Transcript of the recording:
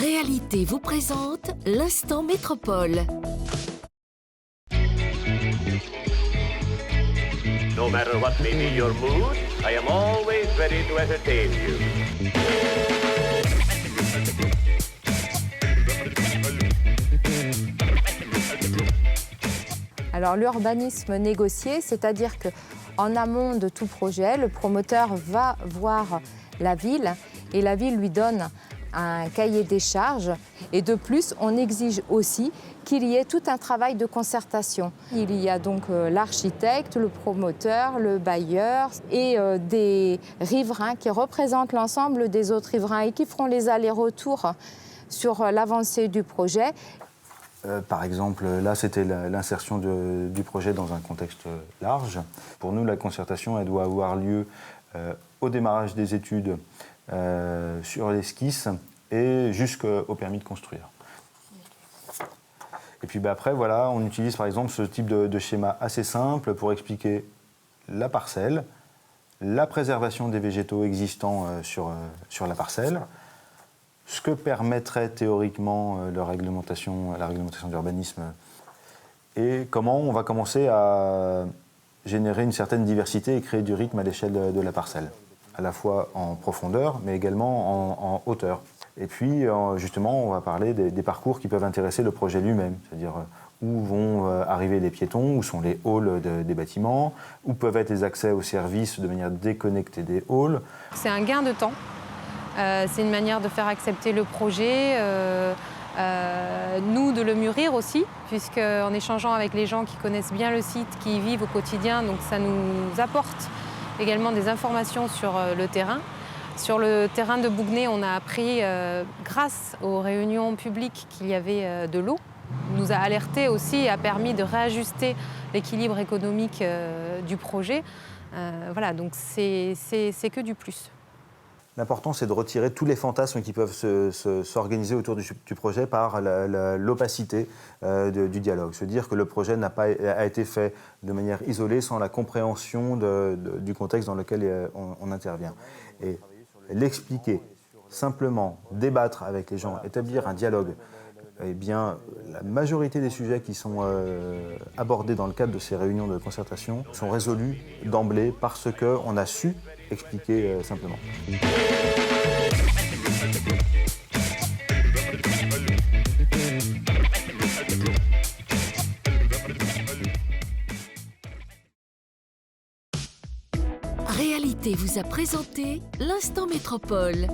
Réalité vous présente l'instant métropole. No matter what may be your mood, I am always ready to entertain you. Alors l'urbanisme négocié, c'est-à-dire qu'en amont de tout projet, le promoteur va voir la ville et la ville lui donne un cahier des charges. Et de plus, on exige aussi qu'il y ait tout un travail de concertation. Il y a donc l'architecte, le promoteur, le bailleur et des riverains qui représentent l'ensemble des autres riverains et qui feront les allers-retours sur l'avancée du projet. Par exemple, là, c'était l'insertion du projet dans un contexte large. Pour nous, la concertation, elle doit avoir lieu au démarrage des études, sur l'esquisse et jusqu'au permis de construire. Et puis après, voilà, on utilise par exemple ce type de schéma assez simple pour expliquer la parcelle, la préservation des végétaux existants sur la parcelle, ce que permettrait théoriquement la réglementation d'urbanisme et comment on va commencer à générer une certaine diversité et créer du rythme à l'échelle de la parcelle, à la fois en profondeur mais également en hauteur. Et puis justement, on va parler des parcours qui peuvent intéresser le projet lui-même, c'est-à-dire où vont arriver les piétons, où sont les halls des bâtiments, où peuvent être les accès aux services de manière déconnectée des halls. C'est un gain de temps. C'est une manière de faire accepter le projet, nous de le mûrir aussi, puisqu'en échangeant avec les gens qui connaissent bien le site, qui y vivent au quotidien, donc ça nous apporte également des informations sur le terrain. Sur le terrain de Bouguenais, on a appris, grâce aux réunions publiques, qu'il y avait de l'eau. On nous a alertés aussi et a permis de réajuster l'équilibre économique du projet. Voilà, donc c'est que du plus. L'important, c'est de retirer tous les fantasmes qui peuvent s'organiser autour du projet par l'opacité du dialogue. Se dire que le projet a été fait de manière isolée, sans la compréhension du contexte dans lequel on intervient. Et l'expliquer, simplement débattre avec les gens, établir un dialogue, eh bien, la majorité des sujets qui sont abordés dans le cadre de ces réunions de concertation sont résolus d'emblée parce qu'on a su expliquer simplement. Réalité vous a présenté l'instant métropole.